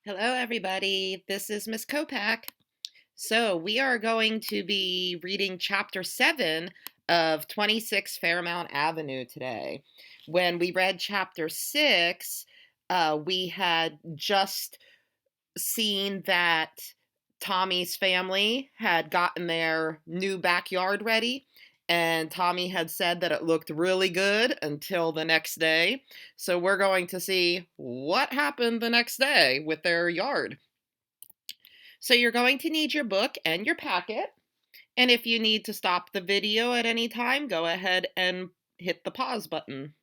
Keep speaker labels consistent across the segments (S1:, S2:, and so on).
S1: Hello, everybody. This is Miss Kopak. So, we are going to be reading chapter 7 of 26 Fairmount Avenue today. When we read chapter 6, we had just seen that Tommy's family had gotten their new backyard ready. And Tommy had said that it looked really good until the next day. So we're going to see what happened the next day with their yard. So you're going to need your book and your packet. And if you need to stop the video at any time, go ahead and hit the pause button.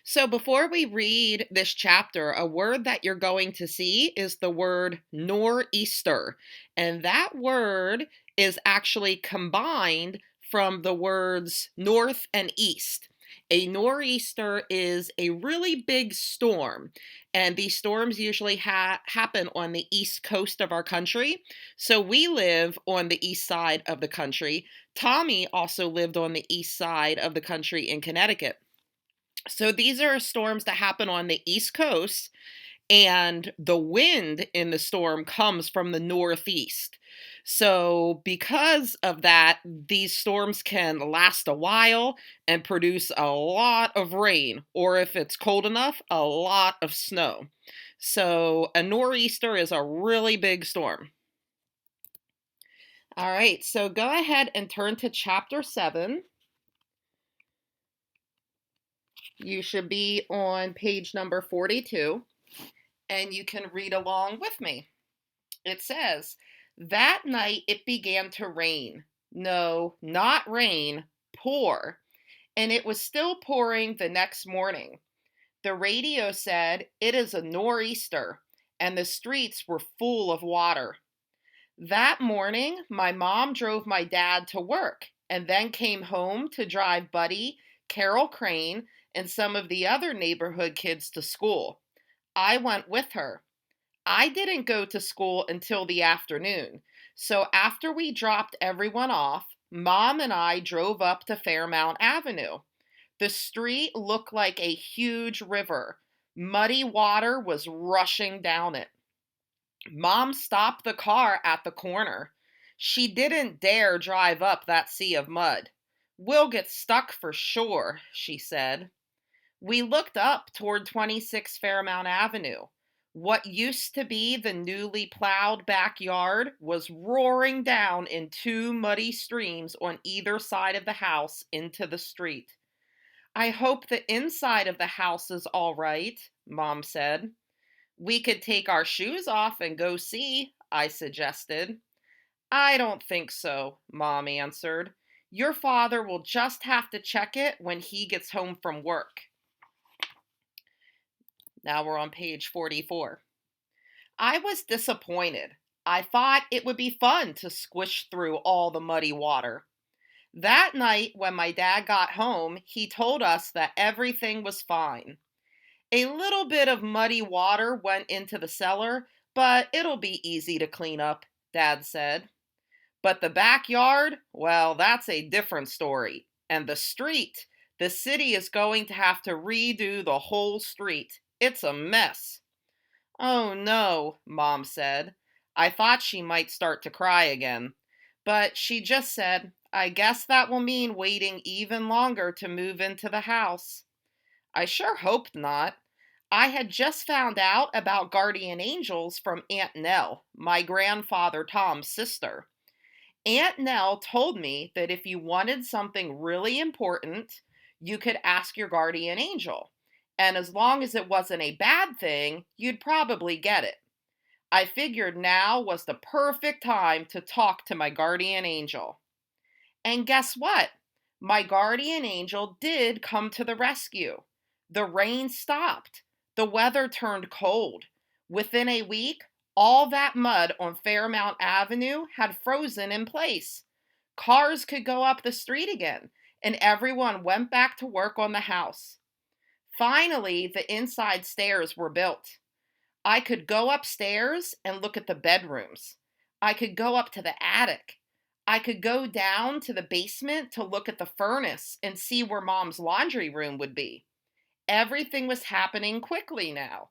S1: So before we read this chapter, a word that you're going to see is the word nor'easter. And that word is actually combined from the words north and east. A nor'easter is a really big storm, and these storms usually happen on the east coast of our country. So we live on the east side of the country. Tommy also lived on the east side of the country in Connecticut. So these are storms that happen on the East Coast, and the wind in the storm comes from the northeast. So, because of that, these storms can last a while and produce a lot of rain, or if it's cold enough, a lot of snow. So, a nor'easter is a really big storm. All right, so go ahead and turn to chapter 7. You should be on page number 42. And you can read along with me. It says, that night it began to rain. No, not rain, pour. And it was still pouring the next morning. The radio said, it is a nor'easter, and the streets were full of water. That morning, my mom drove my dad to work and then came home to drive Buddy, Carol Crane, and some of the other neighborhood kids to school. I went with her. I didn't go to school until the afternoon. So after we dropped everyone off, Mom and I drove up to Fairmount Avenue. The street looked like a huge river. Muddy water was rushing down it. Mom stopped the car at the corner. She didn't dare drive up that sea of mud. We'll get stuck for sure, she said. We looked up toward 26 Fairmount Avenue. What used to be the newly plowed backyard was roaring down in two muddy streams on either side of the house into the street. I hope the inside of the house is all right, Mom said. We could take our shoes off and go see, I suggested. I don't think so, Mom answered. Your father will just have to check it when he gets home from work. Now we're on page 44. I was disappointed. I thought it would be fun to squish through all the muddy water. That night, when my dad got home, he told us that everything was fine. A little bit of muddy water went into the cellar, but it'll be easy to clean up, Dad said. But the backyard, well, that's a different story. And the city is going to have to redo the whole street. It's a mess. Oh no, Mom said. I thought she might start to cry again. But she just said, I guess that will mean waiting even longer to move into the house. I sure hoped not. I had just found out about guardian angels from Aunt Nell, my grandfather Tom's sister. Aunt Nell told me that if you wanted something really important, you could ask your guardian angel. And as long as it wasn't a bad thing, you'd probably get it. I figured now was the perfect time to talk to my guardian angel. And guess what? My guardian angel did come to the rescue. The rain stopped. The weather turned cold. Within a week, all that mud on Fairmount Avenue had frozen in place. Cars could go up the street again, and everyone went back to work on the house. Finally, the inside stairs were built. I could go upstairs and look at the bedrooms. I could go up to the attic. I could go down to the basement to look at the furnace and see where Mom's laundry room would be. Everything was happening quickly now.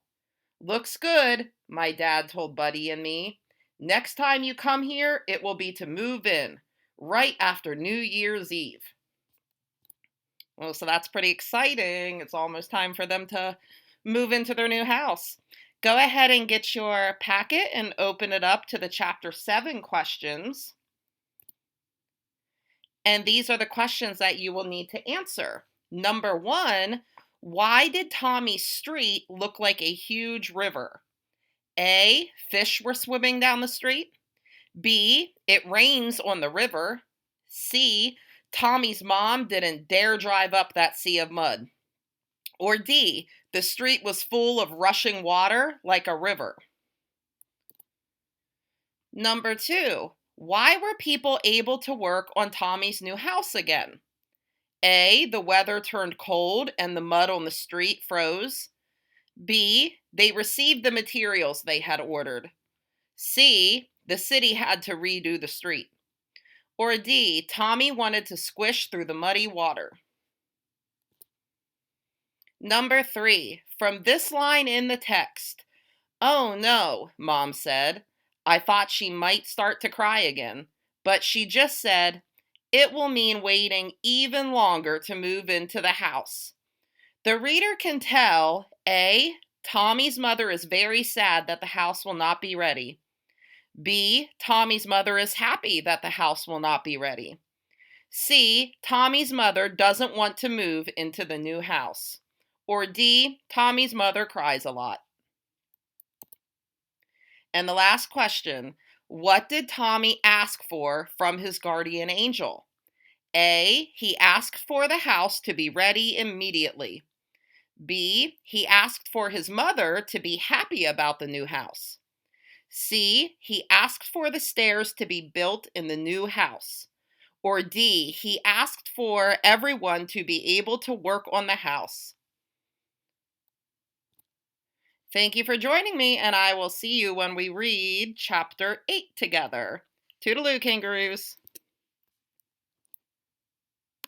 S1: Looks good, my dad told Buddy and me. Next time you come here, it will be to move in, right after New Year's Eve. Well, so that's pretty exciting. It's almost time for them to move into their new house. Go ahead and get your packet and open it up to the Chapter 7 questions. And these are the questions that you will need to answer. Number 1, why did Tommy's street look like a huge river? A, fish were swimming down the street. B, it rains on the river. C, Tommy's mom didn't dare drive up that sea of mud. Or D, the street was full of rushing water like a river. Number 2, why were people able to work on Tommy's new house again? A, the weather turned cold and the mud on the street froze. B, they received the materials they had ordered. C, the city had to redo the street. Or D, Tommy wanted to squish through the muddy water. Number 3, from this line in the text, "Oh no," Mom said. I thought she might start to cry again, but she just said, "It will mean waiting even longer to move into the house." The reader can tell A, Tommy's mother is very sad that the house will not be ready. B, Tommy's mother is happy that the house will not be ready. C, Tommy's mother doesn't want to move into the new house. Or D, Tommy's mother cries a lot. And the last question, what did Tommy ask for from his guardian angel? A, he asked for the house to be ready immediately. B, he asked for his mother to be happy about the new house. C, he asked for the stairs to be built in the new house. Or D, he asked for everyone to be able to work on the house. Thank you for joining me, and I will see you when we read Chapter 8 together. Toodaloo, kangaroos.